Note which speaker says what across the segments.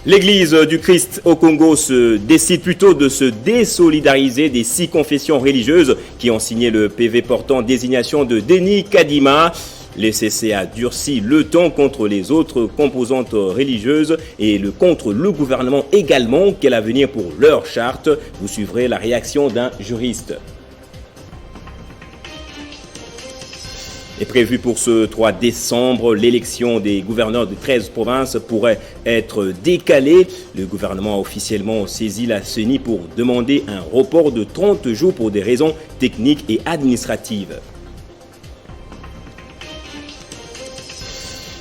Speaker 1: L'Église du Christ au Congo décide plutôt de se désolidariser des 6 confessions religieuses qui ont signé le PV portant désignation de Denis Kadima. L'ECC a durci le ton contre les autres composantes religieuses et contre le gouvernement également. Quel avenir pour leur charte? Vous suivrez la réaction d'un juriste. Est prévu pour ce 3 décembre, l'élection des gouverneurs de 13 provinces pourrait être décalée. Le gouvernement a officiellement saisi la CENI pour demander un report de 30 jours pour des raisons techniques et administratives.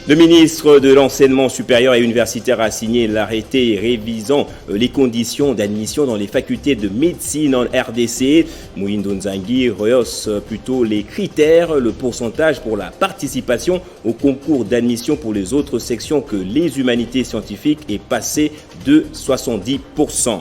Speaker 1: Le ministre de l'Enseignement supérieur et universitaire a signé l'arrêté révisant les conditions d'admission dans les facultés de médecine en RDC. Mouindo Nzangi rehausse plutôt les critères. Le pourcentage pour la participation au concours d'admission pour les autres sections que les humanités scientifiques est passé de 70%.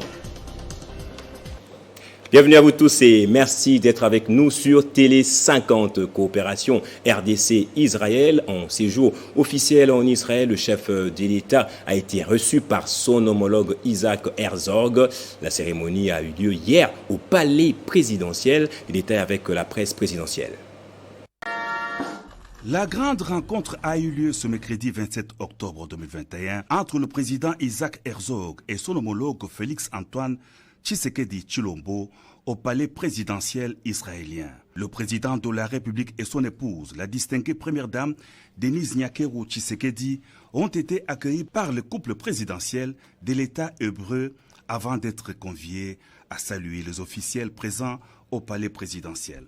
Speaker 1: Bienvenue à vous tous et merci d'être avec nous sur Télé 50, coopération RDC-Israël. En séjour officiel en Israël, le chef de l'État a été reçu par son homologue Isaac Herzog. La cérémonie a eu lieu hier au palais présidentiel. Il était avec la presse présidentielle.
Speaker 2: La grande rencontre a eu lieu ce mercredi 27 octobre 2021 entre le président Isaac Herzog et son homologue Félix-Antoine Tshisekedi Tshilombo au palais présidentiel israélien. Le président de la République et son épouse, la distinguée première dame Denise Nyakeru Tshisekedi, ont été accueillis par le couple présidentiel de l'État hébreu avant d'être conviés à saluer les officiels présents au palais présidentiel.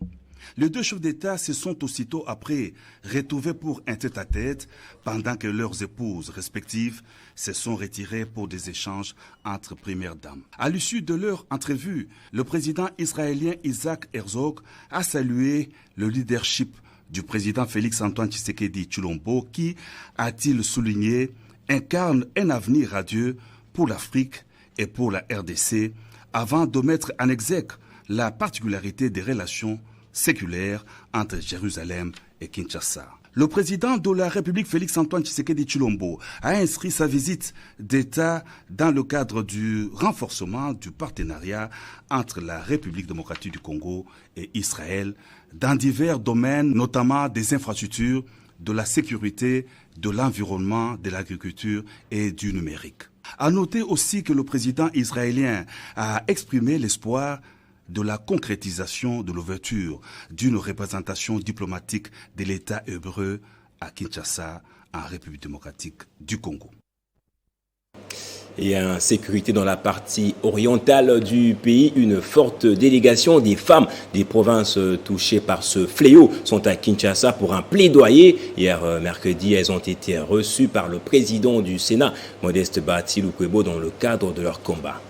Speaker 2: Les 2 chefs d'État se sont aussitôt après retrouvés pour un tête-à-tête pendant que leurs épouses respectives se sont retirées pour des échanges entre premières dames. À l'issue de leur entrevue, le président israélien Isaac Herzog a salué le leadership du président Félix-Antoine Tshisekedi Tshilombo qui, a-t-il souligné, incarne un avenir radieux pour l'Afrique et pour la RDC avant de mettre en exergue la particularité des relations séculaire entre Jérusalem et Kinshasa. Le président de la République Félix-Antoine Tshisekedi Tshilombo a inscrit sa visite d'État dans le cadre du renforcement du partenariat entre la République démocratique du Congo et Israël dans divers domaines, notamment des infrastructures, de la sécurité, de l'environnement, de l'agriculture et du numérique. À noter aussi que le président israélien a exprimé l'espoir de la concrétisation de l'ouverture d'une représentation diplomatique de l'État hébreu à Kinshasa, en République démocratique du Congo.
Speaker 1: Et en sécurité dans la partie orientale du pays, une forte délégation des femmes des provinces touchées par ce fléau sont à Kinshasa pour un plaidoyer. Hier mercredi, elles ont été reçues par le président du Sénat, Modeste Bahati Lukwebo, dans le cadre de leur combat.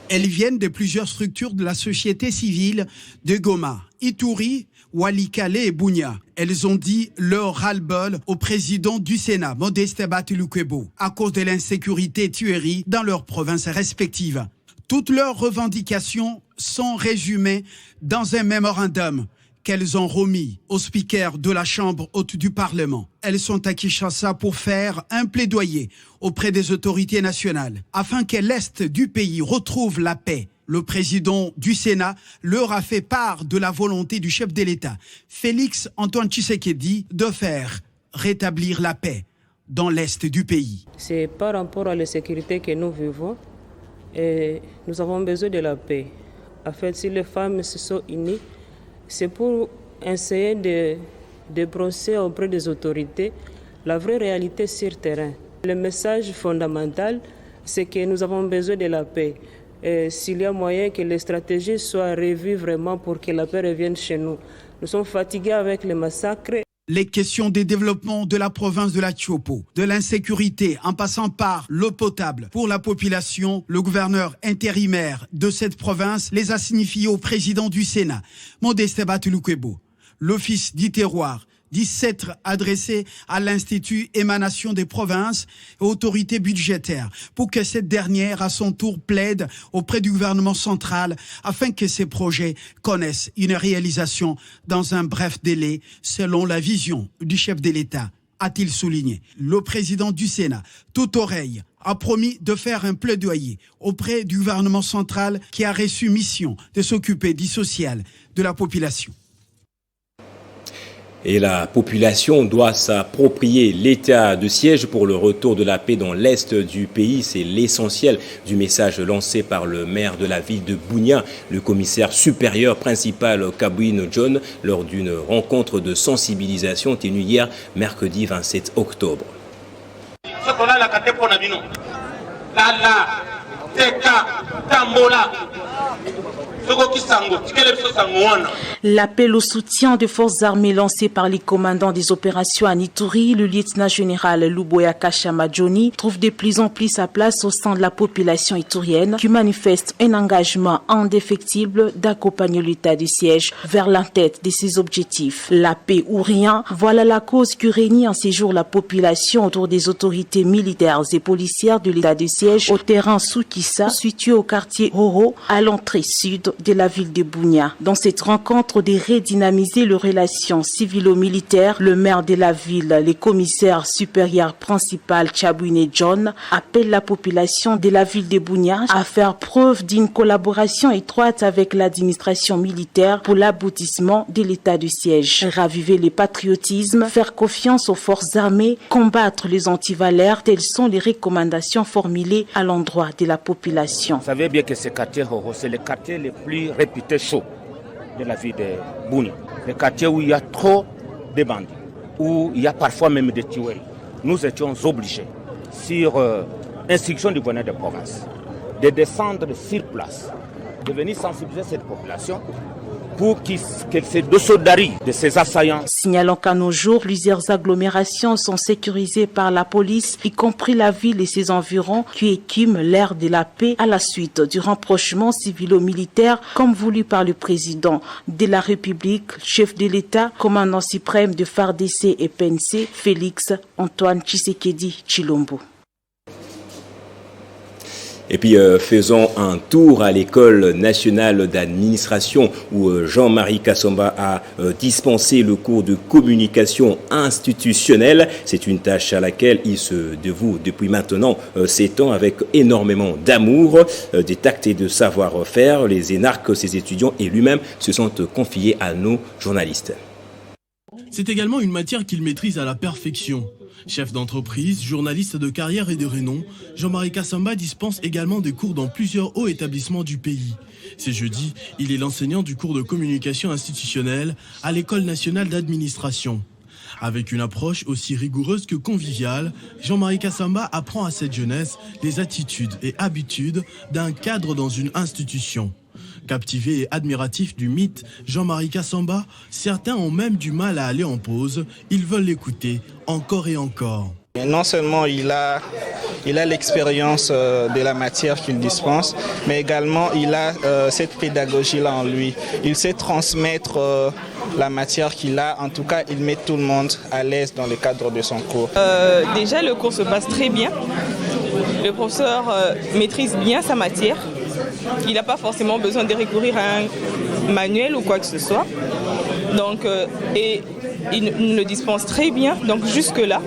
Speaker 3: Elles viennent de plusieurs structures de la société civile de Goma, Ituri, Walikale et Bunia. Elles ont dit leur ras-le-bol au président du Sénat, Modeste Bahati Lukwebo, à cause de l'insécurité et tueries dans leurs provinces respectives. Toutes leurs revendications sont résumées dans un mémorandum qu'elles ont remis au speaker de la Chambre haute du Parlement. Elles sont à Kinshasa pour faire un plaidoyer auprès des autorités nationales afin que l'Est du pays retrouve la paix. Le président du Sénat leur a fait part de la volonté du chef de l'État, Félix-Antoine Tshisekedi, de faire rétablir la paix dans l'Est du pays.
Speaker 4: C'est par rapport à la sécurité que nous vivons et nous avons besoin de la paix. En fait, si les femmes se sont unies, c'est pour essayer de brosser auprès des autorités la vraie réalité sur le terrain. Le message fondamental, c'est que nous avons besoin de la paix. Et s'il y a moyen que les stratégies soient revues vraiment pour que la paix revienne chez nous. Nous sommes fatigués avec les massacres.
Speaker 3: Les questions des développements de la province de la Tchopo, de l'insécurité en passant par l'eau potable pour la population, le gouverneur intérimaire de cette province les a signifiés au président du Sénat, Modeste Bahati Lukwebo. L'office du terroir dit s'être adressé à l'Institut Émanation des provinces et autorités budgétaires pour que cette dernière, à son tour, plaide auprès du gouvernement central afin que ces projets connaissent une réalisation dans un bref délai selon la vision du chef de l'État, a-t-il souligné. Le président du Sénat, toute oreille, a promis de faire un plaidoyer auprès du gouvernement central qui a reçu mission de s'occuper du social de la population.
Speaker 1: Et la population doit s'approprier l'état de siège pour le retour de la paix dans l'est du pays. C'est l'essentiel du message lancé par le maire de la ville de Bunia, le commissaire supérieur principal Kabouine John, lors d'une rencontre de sensibilisation tenue hier, mercredi 27 octobre.
Speaker 5: L'appel au soutien des forces armées lancé par les commandants des opérations à Ituri, le lieutenant général Luboya Kashama Johnny, trouve de plus en plus sa place au sein de la population iturienne qui manifeste un engagement indéfectible d'accompagner l'état du siège vers la tête de ses objectifs. La paix ou rien, voilà la cause qui réunit en ces jours la population autour des autorités militaires et policières de l'état du siège au terrain Soukissa, situé au quartier Horo, à l'entrée sud de la ville de Bunia. Dans cette rencontre de redynamiser les relations civilo-militaires, le maire de la ville, le commissaire supérieur principal Kabouine John, appelle la population de la ville de Bunia à faire preuve d'une collaboration étroite avec l'administration militaire pour l'aboutissement de l'état du siège. Raviver le patriotisme, faire confiance aux forces armées, combattre les antivaleurs, telles sont les recommandations formulées à l'endroit de la population.
Speaker 6: Vous savez bien que ce quartier Horo, c'est le quartier le plus réputé chaud de la ville de Bunia. Le quartier où il y a trop de bandits, où il y a parfois même des tueries. Nous étions obligés, sur instruction du gouverneur de province, de descendre sur place, de venir sensibiliser cette population pour qu'elle se désolidarise de ces assaillants.
Speaker 5: Signalant qu'à nos jours, plusieurs agglomérations sont sécurisées par la police, y compris la ville et ses environs, qui écument l'ère de la paix à la suite du rapprochement civilo-militaire, comme voulu par le président de la République, chef de l'État, commandant suprême de FARDC et PNC, Félix Antoine Tshisekedi Tshilombo.
Speaker 1: Et puis faisons un tour à l'école nationale d'administration où Jean-Marie Kassamba a dispensé le cours de communication institutionnelle. C'est une tâche à laquelle il se dévoue depuis maintenant 7 ans avec énormément d'amour, des tacts et de savoir-faire. Les énarques, ses étudiants et lui-même se sont confiés à nos journalistes.
Speaker 7: C'est également une matière qu'il maîtrise à la perfection. Chef d'entreprise, journaliste de carrière et de renom, Jean-Marie Kassamba dispense également des cours dans plusieurs hauts établissements du pays. Ce jeudi, il est l'enseignant du cours de communication institutionnelle à l'École nationale d'administration. Avec une approche aussi rigoureuse que conviviale, Jean-Marie Kassamba apprend à cette jeunesse les attitudes et habitudes d'un cadre dans une institution. Captivé et admiratif du mythe Jean-Marie Kassamba, certains ont même du mal à aller en pause. Ils veulent l'écouter encore et encore.
Speaker 8: Non seulement il a l'expérience de la matière qu'il dispense, mais également il a cette pédagogie-là en lui. Il sait transmettre la matière qu'il a. En tout cas, il met tout le monde à l'aise dans le cadre de son cours.
Speaker 9: Déjà, le cours se passe très bien. Le professeur maîtrise bien sa matière. Il n'a pas forcément besoin de recourir à un manuel ou quoi que ce soit. Donc, et il le dispense très bien. Donc jusque-là,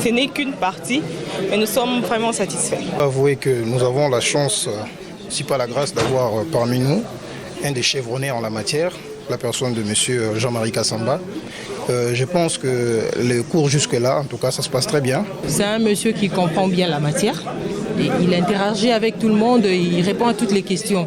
Speaker 9: ce n'est qu'une partie, mais nous sommes vraiment satisfaits.
Speaker 10: Avouez que nous avons la chance, si pas la grâce, d'avoir parmi nous un des chevronnés en la matière, la personne de M. Jean-Marie Kassamba. Je pense que le cours jusque-là, en tout cas, ça se passe très bien.
Speaker 11: C'est un monsieur qui comprend bien la matière. Il interagit avec tout le monde, il répond à toutes les questions.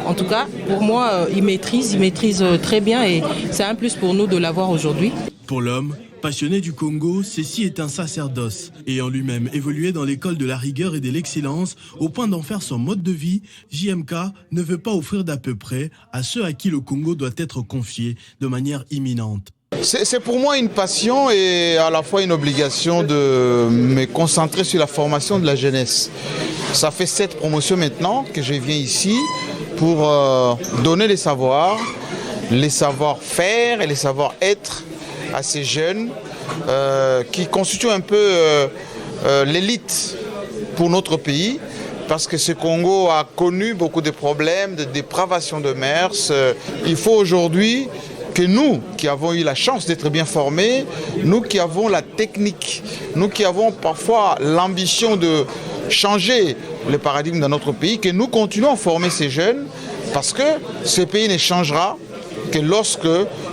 Speaker 11: En tout cas, pour moi, il maîtrise très bien et c'est un plus pour nous de l'avoir aujourd'hui.
Speaker 7: Pour l'homme, passionné du Congo, ceci est un sacerdoce. Ayant lui-même évolué dans l'école de la rigueur et de l'excellence, au point d'en faire son mode de vie, JMK ne veut pas offrir d'à peu près à ceux à qui le Congo doit être confié de manière imminente.
Speaker 12: C'est pour moi une passion et à la fois une obligation de me concentrer sur la formation de la jeunesse. Ça fait 7 promotions maintenant que je viens ici pour donner les savoirs, les savoir-faire et les savoir-être à ces jeunes qui constituent un peu l'élite pour notre pays. Parce que ce Congo a connu beaucoup de problèmes, de dépravation de mœurs. Il faut aujourd'hui que nous qui avons eu la chance d'être bien formés, nous qui avons la technique, nous qui avons parfois l'ambition de changer le paradigme dans notre pays, que nous continuons à former ces jeunes parce que ce pays ne changera que lorsque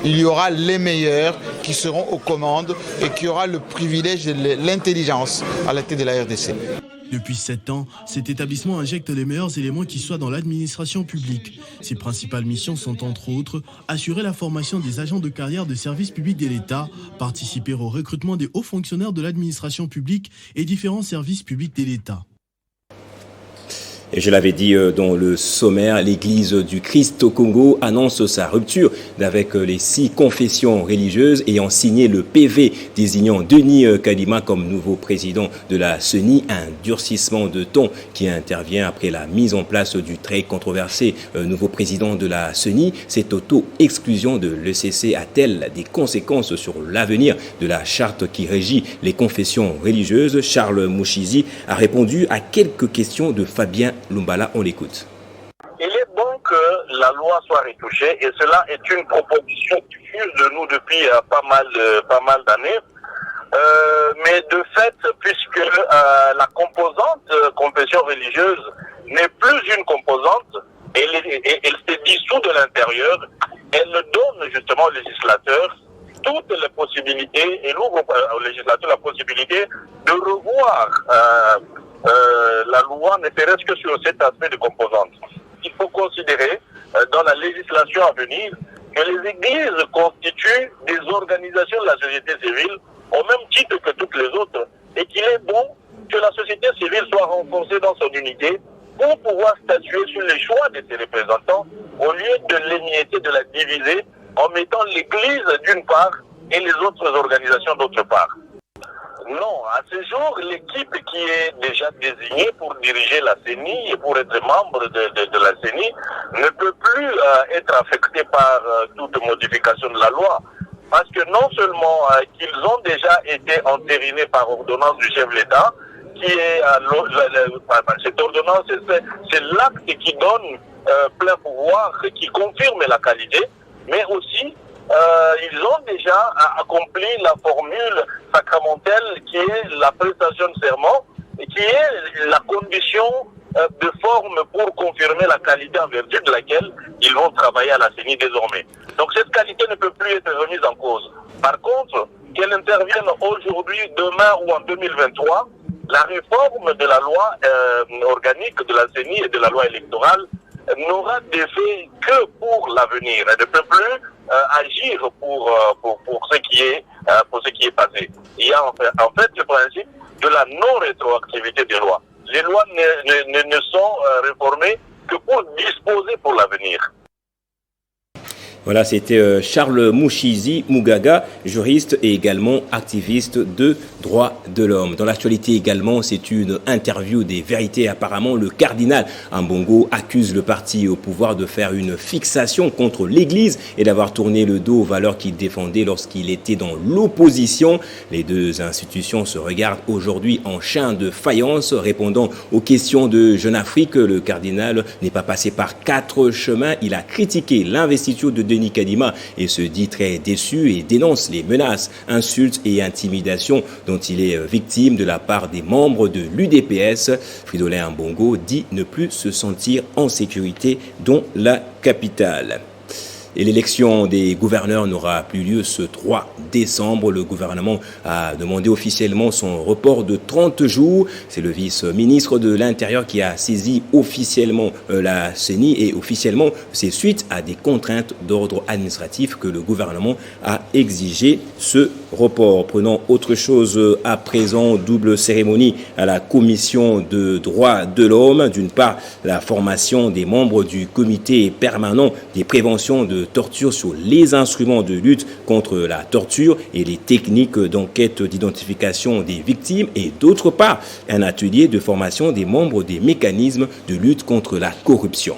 Speaker 12: il y aura les meilleurs qui seront aux commandes et qui aura le privilège de l'intelligence à la tête de la RDC.
Speaker 7: Depuis 7 ans, cet établissement injecte les meilleurs éléments qui soient dans l'administration publique. Ses principales missions sont entre autres assurer la formation des agents de carrière de services publics de l'État, participer au recrutement des hauts fonctionnaires de l'administration publique et différents services publics de l'État.
Speaker 1: Et je l'avais dit dans le sommaire, l'Église du Christ au Congo annonce sa rupture avec les 6 confessions religieuses ayant signé le PV désignant Denis Kadima comme nouveau président de la CENI. Un durcissement de ton qui intervient après la mise en place du très controversé nouveau président de la CENI. Cette auto-exclusion de l'ECC a-t-elle des conséquences sur l'avenir de la charte qui régit les confessions religieuses? Charles Mouchizi a répondu à quelques questions de Fabien Lumbala, on l'écoute.
Speaker 13: Il est bon que la loi soit retouchée et cela est une proposition qui fuse de nous depuis pas mal d'années. Mais de fait, puisque la composante confession religieuse n'est plus une composante, elle se dissout de l'intérieur, elle donne justement au législateur toutes les possibilités et l'ouvre au législateur la possibilité de revoir la loi, ne serait-ce que sur cet aspect de composante. Il faut considérer dans la législation à venir que les églises constituent des organisations de la société civile au même titre que toutes les autres et qu'il est bon que la société civile soit renforcée dans son unité pour pouvoir statuer sur les choix de ses représentants au lieu de l'émietter, de la diviser en mettant l'église d'une part et les autres organisations d'autre part. Non, à ce jour, l'équipe qui est déjà désignée pour diriger la CENI et pour être membre de la CENI ne peut plus être affectée par toute modification de la loi. Parce que non seulement qu'ils ont déjà été entérinés par ordonnance du chef de l'État, qui est cette ordonnance, c'est l'acte qui donne plein pouvoir, qui confirme la qualité, mais aussi ils ont déjà accompli la formule sacramentelle qui est la prestation de serment et qui est la condition de forme pour confirmer la qualité en vertu de laquelle ils vont travailler à la CENI désormais. Donc cette qualité ne peut plus être remise en cause. Par contre, qu'elle intervienne aujourd'hui, demain ou en 2023, la réforme de la loi organique de la CENI et de la loi électorale n'aura d'effet que pour l'avenir. Elle ne peut plus agir pour ce qui est passé. Il y a en fait le principe de la non-rétroactivité des lois. Les lois ne sont réformées que pour disposer pour l'avenir.
Speaker 1: Voilà, c'était Charles Mouchizi Mugaga, juriste et également activiste de droits de l'homme. Dans l'actualité également, c'est une interview des vérités. Apparemment, le cardinal Ambongo accuse le parti au pouvoir de faire une fixation contre l'Église et d'avoir tourné le dos aux valeurs qu'il défendait lorsqu'il était dans l'opposition. Les deux institutions se regardent aujourd'hui en chien de faïence. Répondant aux questions de Jeune Afrique, le cardinal n'est pas passé par 4 chemins. Il a critiqué l'investiture de Denis Kadima et se dit très déçu et dénonce les menaces, insultes et intimidations dont il est victime de la part des membres de l'UDPS. Fridolin Ambongo dit ne plus se sentir en sécurité dans la capitale. Et l'élection des gouverneurs n'aura plus lieu ce 3 décembre. Le gouvernement a demandé officiellement son report de 30 jours. C'est le vice-ministre de l'Intérieur qui a saisi officiellement la CENI et officiellement c'est suite à des contraintes d'ordre administratif que le gouvernement a exigé ce report. Prenons autre chose à présent, double cérémonie à la commission de droits de l'homme. D'une part, la formation des membres du comité permanent des préventions de torture sur les instruments de lutte contre la torture et les techniques d'enquête d'identification des victimes et d'autre part, un atelier de formation des membres des mécanismes de lutte contre la corruption.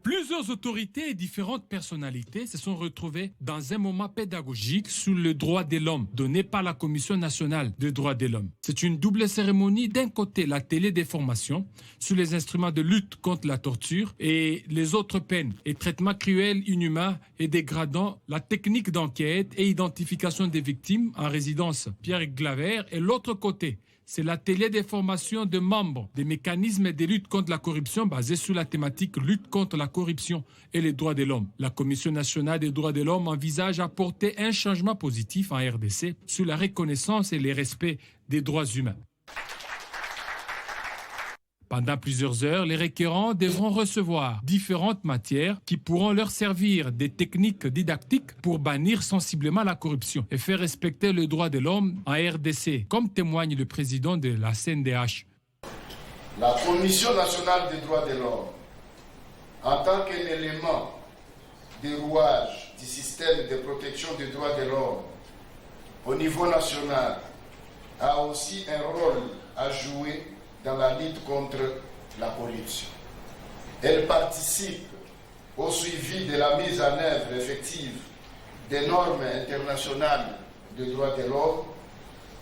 Speaker 14: Plusieurs Plusieurs autorités et différentes personnalités se sont retrouvées dans un moment pédagogique sur le droit de l'homme donné par la Commission nationale des droits de l'homme. C'est une double cérémonie. D'un côté, l'atelier des formations sur les instruments de lutte contre la torture et les autres peines et traitements cruels, inhumains et dégradants, la technique d'enquête et identification des victimes en résidence Pierre Glaver. Et l'autre côté, c'est l'atelier des formations de membres des mécanismes de lutte contre la corruption basés sur la thématique lutte contre la corruption et les droits de l'homme. La Commission nationale des droits de l'homme envisage apporter un changement positif en RDC sur la reconnaissance et le respect des droits humains. Pendant plusieurs heures, les requérants devront recevoir différentes matières qui pourront leur servir des techniques didactiques pour bannir sensiblement la corruption et faire respecter le droit de l'homme en RDC, comme témoigne le président de la CNDH.
Speaker 15: La Commission nationale des droits de l'homme, en tant qu'élément dérouage du système de protection des droits de l'homme au niveau national, a aussi un rôle à jouer dans la lutte contre la corruption. Elle participe au suivi de la mise en œuvre effective des normes internationales de droits de l'homme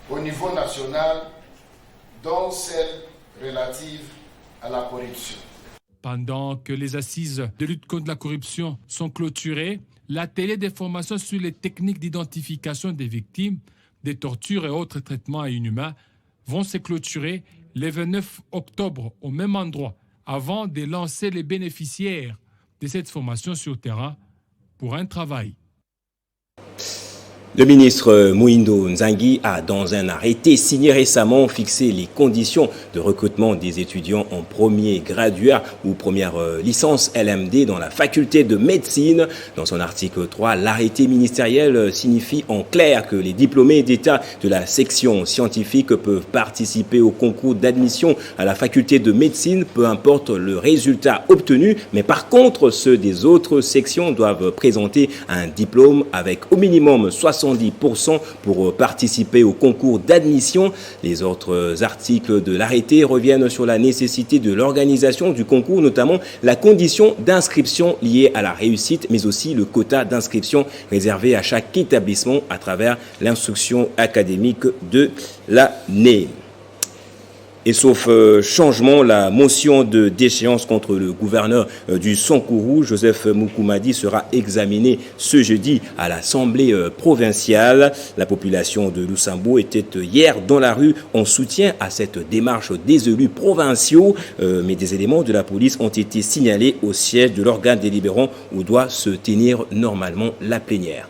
Speaker 15: au niveau national, dont celles relatives à la corruption.
Speaker 14: Pendant que les assises de lutte contre la corruption sont clôturées, l'atelier des formations sur les techniques d'identification des victimes, des tortures et autres traitements inhumains vont se clôturer le 29 octobre au même endroit, avant de lancer les bénéficiaires de cette formation sur terrain pour un travail.
Speaker 1: Le ministre Mouindo Nzangi a, dans un arrêté signé récemment, fixé les conditions de recrutement des étudiants en premier graduat ou première licence LMD dans la faculté de médecine. Dans son article 3, l'arrêté ministériel signifie en clair que les diplômés d'État de la section scientifique peuvent participer au concours d'admission à la faculté de médecine, peu importe le résultat obtenu. Mais par contre, ceux des autres sections doivent présenter un diplôme avec au minimum 70% pour participer au concours d'admission. Les autres articles de l'arrêté reviennent sur la nécessité de l'organisation du concours, notamment la condition d'inscription liée à la réussite, mais aussi le quota d'inscription réservé à chaque établissement à travers l'instruction académique de l'année. Et sauf changement, la motion de déchéance contre le gouverneur du Sankourou, Joseph Moukoumadi, sera examinée ce jeudi à l'Assemblée provinciale. La population de Lusambo était hier dans la rue en soutien à cette démarche des élus provinciaux, mais des éléments de la police ont été signalés au siège de l'organe délibérant où doit se tenir normalement la plénière.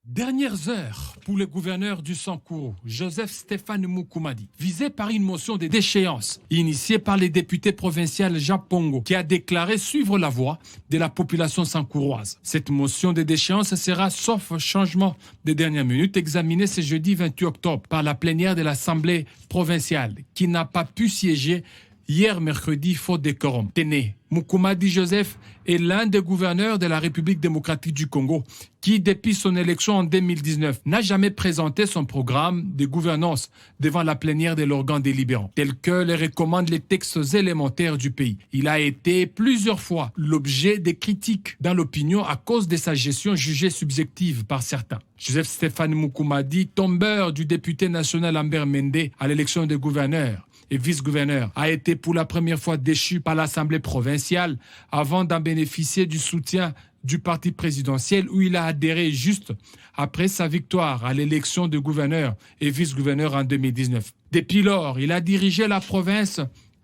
Speaker 14: Dernières heures pour le gouverneur du Sankourou, Joseph Stéphane Moukoumadi, visé par une motion de déchéance initiée par les députés provinciaux Jean Pongo, qui a déclaré suivre la voix de la population sankouroise. Cette motion de déchéance sera, sauf changement de dernière minute, examinée ce jeudi 28 octobre par la plénière de l'Assemblée provinciale, qui n'a pas pu siéger hier mercredi faute de quorum. Téné Moukoumadi Joseph est l'un des gouverneurs de la République démocratique du Congo qui, depuis son élection en 2019, n'a jamais présenté son programme de gouvernance devant la plénière de l'organe délibérant, tel que le recommandent les textes élémentaires du pays. Il a été plusieurs fois l'objet des critiques dans l'opinion à cause de sa gestion jugée subjective par certains. Joseph Stéphane Moukoumadi, tombeur du député national Ambert Mende à l'élection de gouverneur et vice-gouverneur, a été pour la première fois déchu par l'Assemblée provinciale avant d'en bénéficier du soutien du parti présidentiel où il a adhéré juste après sa victoire à l'élection de gouverneur et vice-gouverneur en 2019. Depuis lors, il a dirigé la province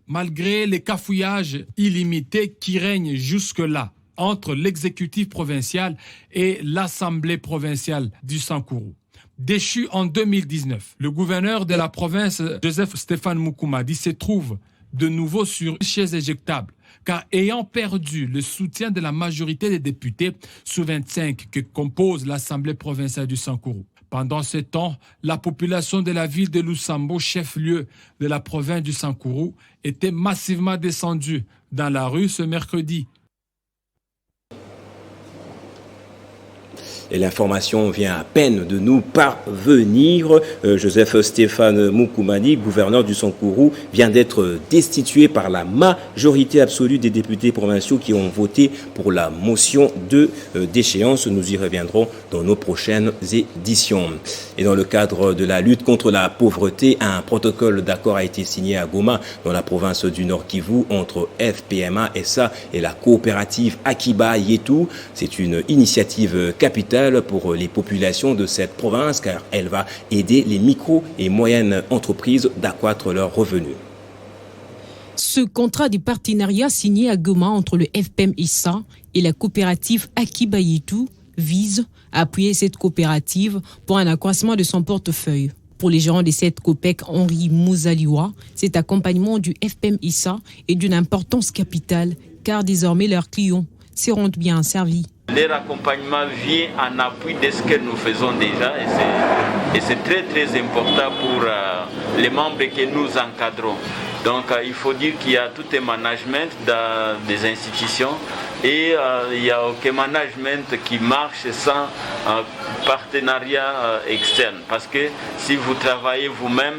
Speaker 14: malgré les cafouillages illimités qui règnent jusque-là entre l'exécutif provincial et l'Assemblée provinciale du Sankourou. Déchu en 2019, le gouverneur de la province, Joseph Stéphane Moukoumadi, se trouve de nouveau sur une chaise éjectable, car ayant perdu le soutien de la majorité des députés sur 25 que compose l'Assemblée provinciale du Sankourou. Pendant ce temps, la population de la ville de Lusambo, chef-lieu de la province du Sankourou, était massivement descendue dans la rue ce mercredi.
Speaker 1: Et l'information vient à peine de nous parvenir. Joseph Stéphane Mukumadi, gouverneur du Sankourou, vient d'être destitué par la majorité absolue des députés provinciaux qui ont voté pour la motion de déchéance. Nous y reviendrons dans nos prochaines éditions. Et dans le cadre de la lutte contre la pauvreté, un protocole d'accord a été signé à Goma, dans la province du Nord Kivu, entre FPMA, SA et la coopérative Akiba Yetu. C'est une initiative capitale pour les populations de cette province car elle va aider les micro et moyennes entreprises d'accroître leurs revenus.
Speaker 16: Ce contrat de partenariat signé à Goma entre le FPM-ISA et la coopérative Akiba Yetu vise à appuyer cette coopérative pour un accroissement de son portefeuille. Pour les gérants de cette COPEC, Henri Mouzaliwa, cet accompagnement du FPM-ISA est d'une importance capitale car désormais leurs clients seront bien servis.
Speaker 17: Leur accompagnement vient en appui de ce que nous faisons déjà et c'est très très important pour les membres que nous encadrons. Donc il faut dire qu'il y a tout un management des institutions et il n'y a aucun management qui marche sans partenariat externe. Parce que si vous travaillez vous-même,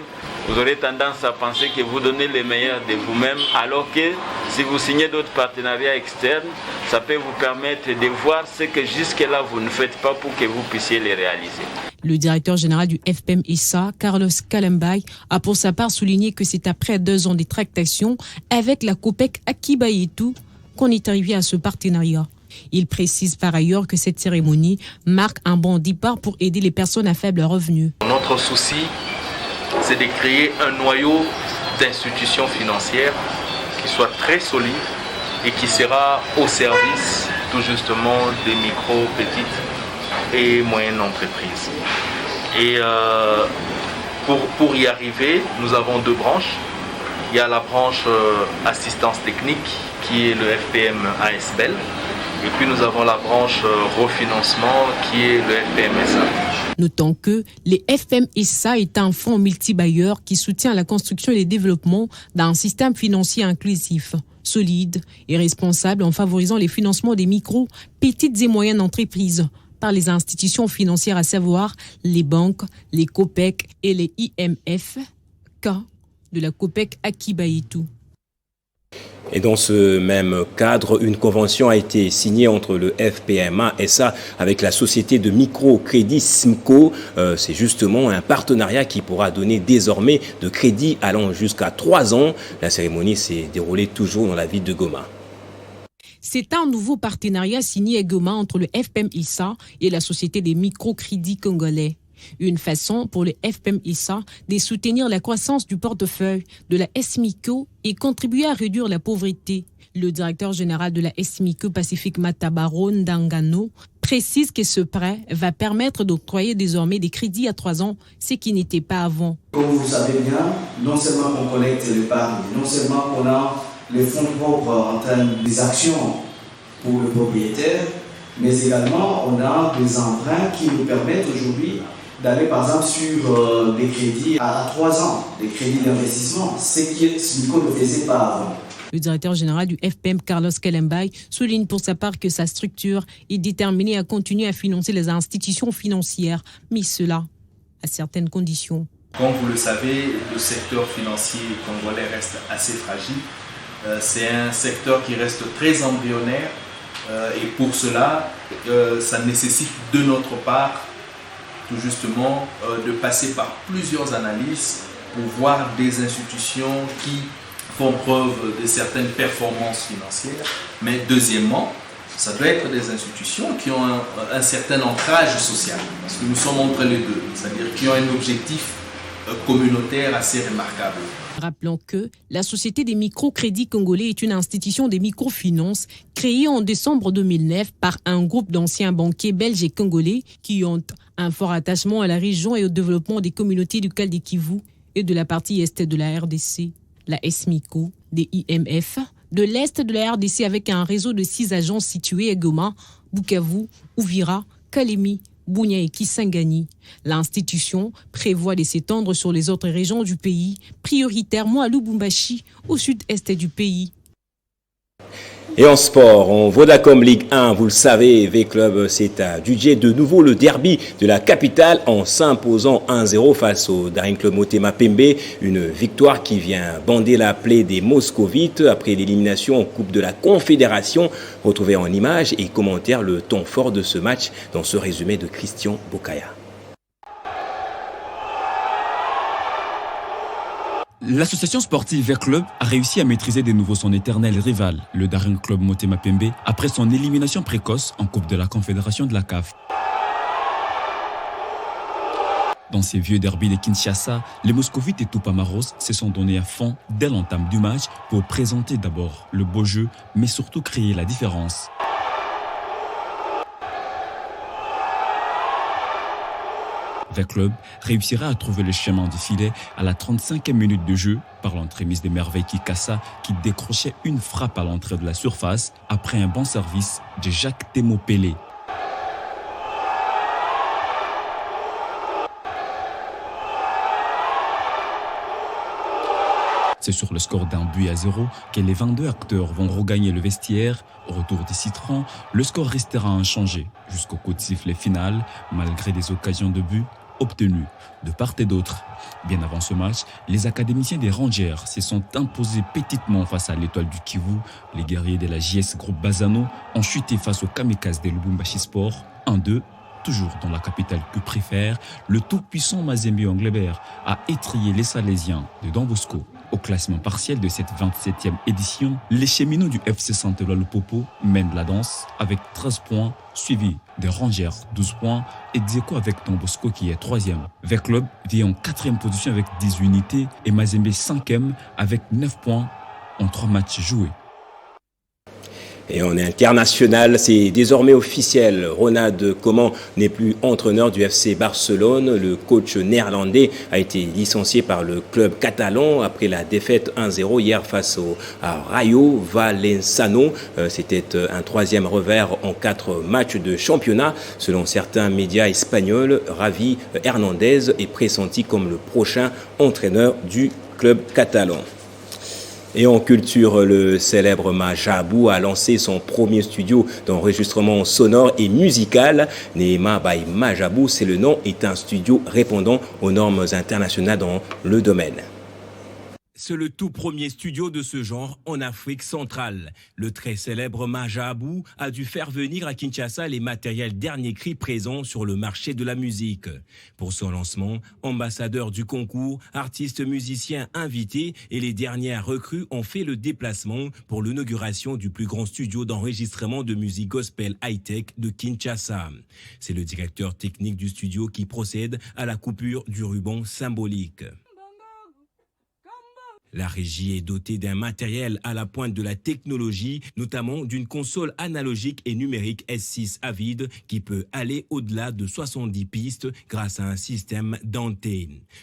Speaker 17: vous aurez tendance à penser que vous donnez le meilleur de vous-même, alors que si vous signez d'autres partenariats externes, ça peut vous permettre de voir ce que jusque-là vous ne faites pas pour que vous puissiez les réaliser.
Speaker 16: Le directeur général du FPM-ISA, Carlos Kalambay, a pour sa part souligné que c'est après 2 ans de tractations avec la COPEC Akiba Yetu qu'on est arrivé à ce partenariat. Il précise par ailleurs que cette cérémonie marque un bon départ pour aider les personnes à faible revenu.
Speaker 18: Notre souci, c'est de créer un noyau d'institutions financières qui soit très solide et qui sera au service tout justement des micro, petites et moyennes entreprises. Et pour y arriver, nous avons 2 branches. Il y a la branche assistance technique qui est le FPM ASBEL et puis nous avons la branche refinancement qui est le FPM-SA.
Speaker 16: Notons que les FPM-ISA est un fonds multibailleur qui soutient la construction et le développement d'un système financier inclusif, solide et responsable en favorisant les financements des micro, petites et moyennes entreprises par les institutions financières, à savoir les banques, les COPEC et les IMF, cas de la COPEC Akiba Yetu.
Speaker 1: Et dans ce même cadre, une convention a été signée entre le FPMA SA avec la société de microcrédit SMCO. C'est justement un partenariat qui pourra donner désormais de crédits allant jusqu'à 3 ans. La cérémonie s'est déroulée toujours dans la ville de Goma.
Speaker 16: C'est un nouveau partenariat signé à Goma entre le FPM-ISA et la société des microcrédits congolais. Une façon pour le FPM-ISA de soutenir la croissance du portefeuille de la SMICO et contribuer à réduire la pauvreté. Le directeur général de la SMICO Pacifique Matabaro Ndangano précise que ce prêt va permettre d'octroyer désormais des crédits à 3 ans, ce qui n'était pas avant.
Speaker 19: Comme vous le savez bien, non seulement on collecte l'épargne, non seulement on a les fonds propres en termes des actions pour le propriétaire, mais également on a des emprunts qui nous permettent aujourd'hui d'aller par exemple sur des crédits à 3 ans, des crédits d'investissement, ce qu'on ne faisait pas avant.
Speaker 16: Le directeur général du FPM, Carlos Kalambay, souligne pour sa part que sa structure est déterminée à continuer à financer les institutions financières, mais cela à certaines conditions.
Speaker 20: Comme vous le savez, le secteur financier congolais reste assez fragile. C'est un secteur qui reste très embryonnaire et pour cela, ça nécessite de notre part tout justement de passer par plusieurs analyses pour voir des institutions qui font preuve de certaines performances financières. Mais deuxièmement, ça doit être des institutions qui ont un certain ancrage social, parce que nous sommes entre les deux, c'est-à-dire qui ont un objectif communautaire assez remarquable.
Speaker 16: Rappelons que la Société des microcrédits congolais est une institution des microfinances créée en décembre 2009 par un groupe d'anciens banquiers belges et congolais qui ont un fort attachement à la région et au développement des communautés du Cal du Kivu et de la partie est de la RDC. La SMICO, des IMF, de l'est de la RDC avec un réseau de 6 agences situées à Goma, Bukavu, Uvira, Kalemi, Bunia et Kisangani. L'institution prévoit de s'étendre sur les autres régions du pays, prioritairement à Lubumbashi, au sud-est du pays.
Speaker 1: Et en sport, en Vodacom Ligue 1, vous le savez, V-Club s'est adjugé de nouveau le derby de la capitale en s'imposant 1-0 face au Daring Club Motema Pembe. Une victoire qui vient bander la plaie des Moscovites après l'élimination en Coupe de la Confédération. Retrouvez en images et commentaires le ton fort de ce match dans ce résumé de Christian Bokaya.
Speaker 21: L'association sportive V-Club a réussi à maîtriser de nouveau son éternel rival, le Daring Club Motema Pembe, après son élimination précoce en Coupe de la Confédération de la CAF. Dans ces vieux derbys de Kinshasa, les Moscovites et Tupamaros se sont donnés à fond dès l'entame du match pour présenter d'abord le beau jeu, mais surtout créer la différence. V-Club réussira à trouver le chemin du filet à la 35e minute de jeu par l'entremise de Merveille Kikassa qui décrochait une frappe à l'entrée de la surface après un bon service de Jacques Temo-Pelé. C'est sur le score d'1-0 que les 22 acteurs vont regagner le vestiaire. Au retour des Citrons, le score restera inchangé jusqu'au coup de sifflet final, malgré des occasions de but obtenues de part et d'autre. Bien avant ce match, les académiciens des Rangers se sont imposés petitement face à l'Étoile du Kivu. Les guerriers de la JS Groupe Bazano ont chuté face aux Kamikazes de Lubumbashi Sport 1-2. Toujours dans la capitale que préfère, le tout-puissant Mazembe Anglebert a étrillé les Salésiens de Don Bosco. Au classement partiel de cette 27e édition, les cheminots du FC Saint-Éloi Lupopo mènent la danse avec 13 points, suivi des Rangers 12 points, ex-aequo avec Don Bosco qui est 3e. V-Club vient en 4e position avec 10 unités et Mazembe 5e avec 9 points en 3 matchs joués.
Speaker 1: Et en international, c'est désormais officiel. Ronald Koeman n'est plus entraîneur du FC Barcelone. Le coach néerlandais a été licencié par le club catalan après la défaite 1-0 hier face à Rayo Vallecano. C'était un 3e revers en 4 matchs de championnat. Selon certains médias espagnols, Javi Hernandez est pressenti comme le prochain entraîneur du club catalan. Et en culture, le célèbre Majabou a lancé son premier studio d'enregistrement sonore et musical. Neema by Majabou, c'est le nom, est un studio répondant aux normes internationales dans le domaine. C'est le tout premier studio de ce genre en Afrique centrale. Le très célèbre Majabou a dû faire venir à Kinshasa les matériels dernier cri présents sur le marché de la musique. Pour son lancement, ambassadeurs du concours, artistes musiciens invités et les dernières recrues ont fait le déplacement pour l'inauguration du plus grand studio d'enregistrement de musique gospel high-tech de Kinshasa. C'est le directeur technique du studio qui procède à la coupure du ruban symbolique. La régie est dotée d'un matériel à la pointe de la technologie, notamment d'une console analogique et numérique S6 à vide qui peut aller au-delà de 70 pistes grâce à un système Dante.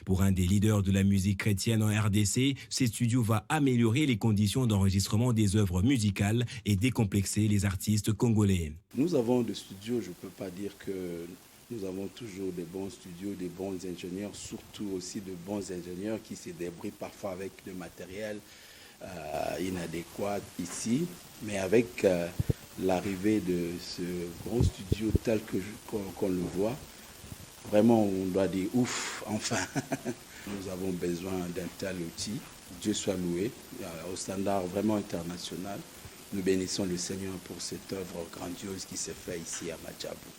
Speaker 1: Pour un des leaders de la musique chrétienne en RDC, ce studio va améliorer les conditions d'enregistrement des œuvres musicales et décomplexer les artistes congolais.
Speaker 22: Nous avons des studios, je ne peux pas dire que nous avons toujours des bons studios, des bons ingénieurs, surtout aussi de bons ingénieurs qui se débrouillent parfois avec le matériel inadéquat ici. Mais avec l'arrivée de ce grand studio tel qu'on le voit, vraiment on doit dire ouf, enfin. Nous avons besoin d'un tel outil. Dieu soit loué, au standard vraiment international. Nous bénissons le Seigneur pour cette œuvre grandiose qui s'est faite ici à Majabou.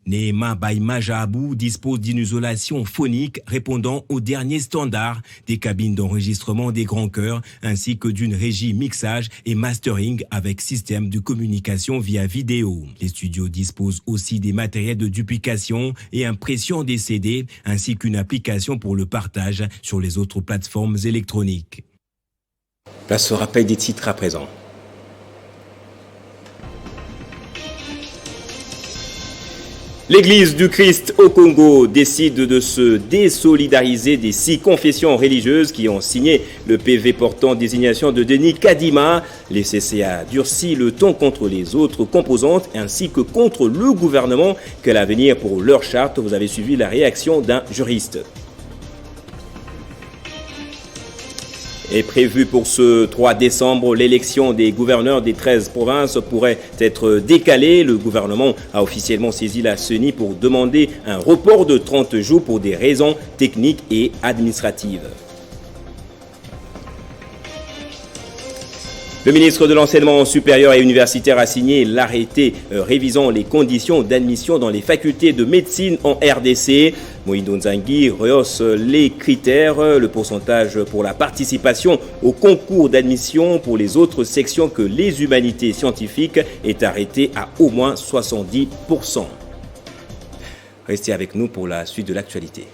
Speaker 1: Neema by Majabou dispose d'une isolation phonique répondant aux derniers standards, des cabines d'enregistrement des grands chœurs ainsi que d'une régie mixage et mastering avec système de communication via vidéo. Les studios disposent aussi des matériels de duplication et impression des CD ainsi qu'une application pour le partage sur les autres plateformes électroniques. Place au rappel des titres à présent. L'Église du Christ au Congo décide de se désolidariser des 6 confessions religieuses qui ont signé le PV portant désignation de Denis Kadima. Les CCA durcit le ton contre les autres composantes ainsi que contre le gouvernement. Quel avenir pour leur charte? Vous avez suivi la réaction d'un juriste. est prévue pour ce 3 décembre. L'élection des gouverneurs des 13 provinces pourrait être décalée. Le gouvernement a officiellement saisi la CENI pour demander un report de 30 jours pour des raisons techniques et administratives. Le ministre de l'Enseignement supérieur et universitaire a signé l'arrêté révisant les conditions d'admission dans les facultés de médecine en RDC. Moïndo Nzangi rehausse les critères. Le pourcentage pour la participation au concours d'admission pour les autres sections que les humanités scientifiques est arrêté à au moins 70%. Restez avec nous pour la suite de l'actualité.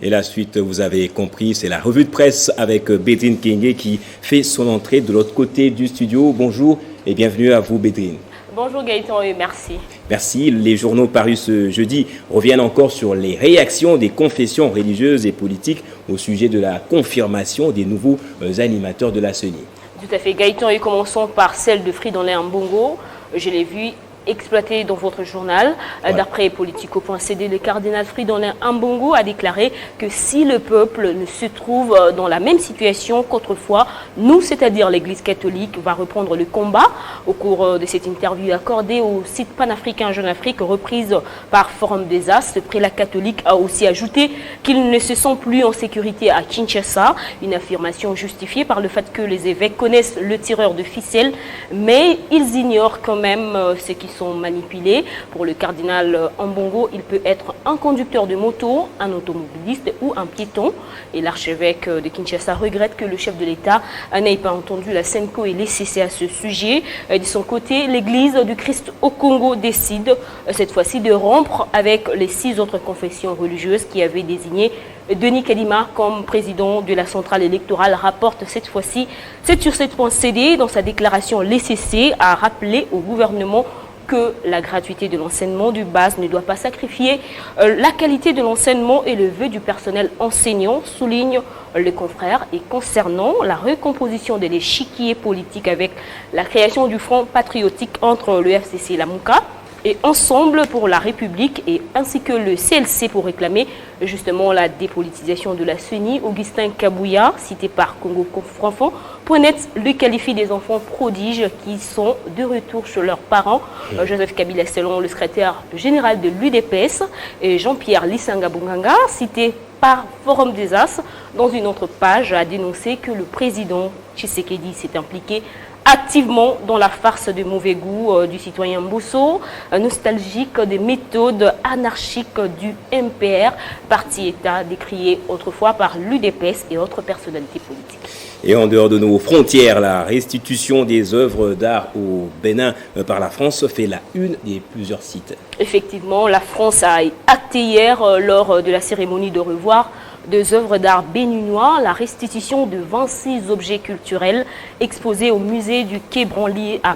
Speaker 1: Et la suite, vous avez compris, c'est la revue de presse avec Bédrine Kenge qui fait son entrée de l'autre côté du studio. Bonjour et bienvenue à vous, Bédrine.
Speaker 2: Bonjour Gaëtan et merci.
Speaker 1: Merci. Les journaux parus ce jeudi reviennent encore sur les réactions des confessions religieuses et politiques au sujet de la confirmation des nouveaux animateurs de la CENI.
Speaker 2: Tout à fait, Gaëtan, et commençons par celle de Fridolin Mbongo. Je l'ai vu exploité dans votre journal. D'après Politico.cd, le cardinal Fridolin Mbongo a déclaré que si le peuple ne se trouve dans la même situation qu'autrefois, nous, c'est-à-dire l'Église catholique, va reprendre le combat. Au cours de cette interview accordée au site panafricain Jeune Afrique, reprise par Forum des As, le prélat catholique a aussi ajouté qu'il ne se sent plus en sécurité à Kinshasa, une affirmation justifiée par le fait que les évêques connaissent le tireur de ficelle, mais ils ignorent quand même ce qui sont manipulés. Pour le cardinal Mbongo, il peut être un conducteur de moto, un automobiliste ou un piéton. Et l'archevêque de Kinshasa regrette que le chef de l'État n'ait pas entendu la Senko et les CC à ce sujet. De son côté, l'Église du Christ au Congo décide cette fois-ci de rompre avec les 6 autres confessions religieuses qui avaient désigné Denis Kadima comme président de la centrale électorale. Rapporte cette fois-ci 7sur7.cd. Dans sa déclaration, l'ECC a rappelé au gouvernement que la gratuité de l'enseignement de base ne doit pas sacrifier la qualité de l'enseignement et le vœu du personnel enseignant, souligne le confrère. Et concernant la recomposition de l'échiquier politique avec la création du front patriotique entre le FCC et la Mouka, et Ensemble pour la République, et ainsi que le CLC pour réclamer justement la dépolitisation de la CENI, Augustin Kabouya, cité par Congo Enfants.net, le qualifie des enfants prodiges qui sont de retour chez leurs parents. Joseph Kabila, selon le secrétaire général de l'UDPS, et Jean-Pierre Lissanga Bunganga, cité par Forum des As, dans une autre page, a dénoncé que le président Tshisekedi s'est impliqué activement dans la farce de mauvais goût du citoyen Mbosso, nostalgique des méthodes anarchiques du MPR, parti-État décrié autrefois par l'UDPS et autres personnalités politiques.
Speaker 1: Et en dehors de nos frontières, la restitution des œuvres d'art au Bénin par la France fait la une des plusieurs sites.
Speaker 2: Effectivement, la France a acté hier, lors de la cérémonie de revoir des œuvres d'art béninois, la restitution de 26 objets culturels exposés au musée du Quai Branly à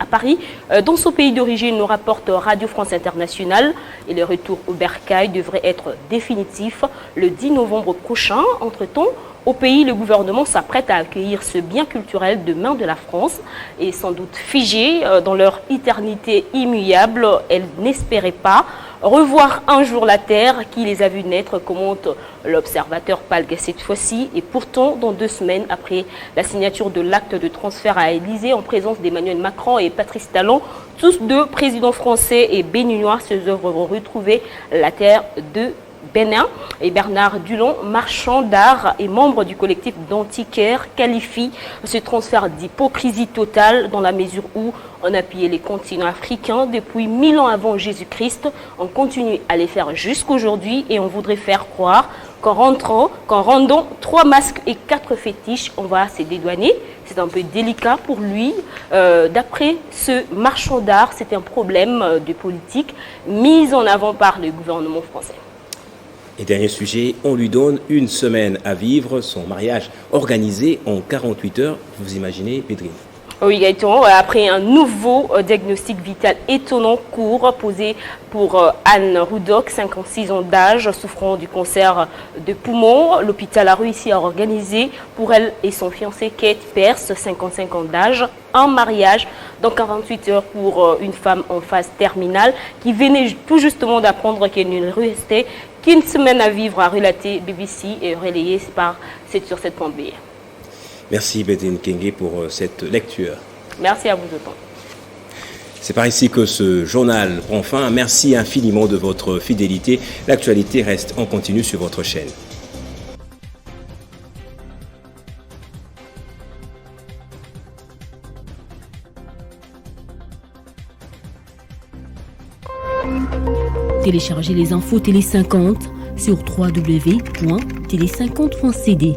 Speaker 2: Paris. Dans son pays d'origine, nous rapporte Radio France Internationale, et le retour au bercail devrait être définitif le 10 novembre prochain. Entre-temps, au pays, le gouvernement s'apprête à accueillir ce bien culturel de main de la France, et sans doute figé dans leur éternité immuable, elle n'espérait pas revoir un jour la terre qui les a vus naître, commente l'observateur Palga cette fois-ci. Et pourtant, dans 2 semaines après la signature de l'acte de transfert à Élysée, en présence d'Emmanuel Macron et Patrice Talon, tous 2 présidents français et béninois, ces œuvres vont retrouver la terre de Bénin. Et Bernard Dulon, marchand d'art et membre du collectif d'Antiquaire, qualifie ce transfert d'hypocrisie totale, dans la mesure où on a pillé les continents africains depuis 1000 ans avant Jésus-Christ. On continue à les faire jusqu'aujourd'hui, et on voudrait faire croire qu'en rendant 3 masques et 4 fétiches, on va se dédouaner. C'est un peu délicat pour lui. D'après ce marchand d'art, c'est un problème de politique mis en avant par le gouvernement français.
Speaker 1: Et dernier sujet, on lui donne 1 semaine à vivre son mariage organisé en 48 heures. Vous imaginez, Bédrine?
Speaker 2: Oui, Gaëtan, après un nouveau diagnostic vital étonnant court posé pour Anne Roudoc, 56 ans d'âge, souffrant du cancer de poumon, l'hôpital a réussi à organiser pour elle et son fiancé Kate Perse, 55 ans d'âge, un mariage dans 48 heures pour une femme en phase terminale qui venait tout justement d'apprendre qu'elle ne restait qu'une semaine à vivre, a relaté BBC et relayé par 7sur7.be.
Speaker 1: Merci Bédine Kenge pour cette lecture.
Speaker 2: Merci à vous autant.
Speaker 1: C'est par ici que ce journal prend fin. Merci infiniment de votre fidélité. L'actualité reste en continu sur votre chaîne.
Speaker 3: Téléchargez les infos Télé 50 sur www.télé50.cd.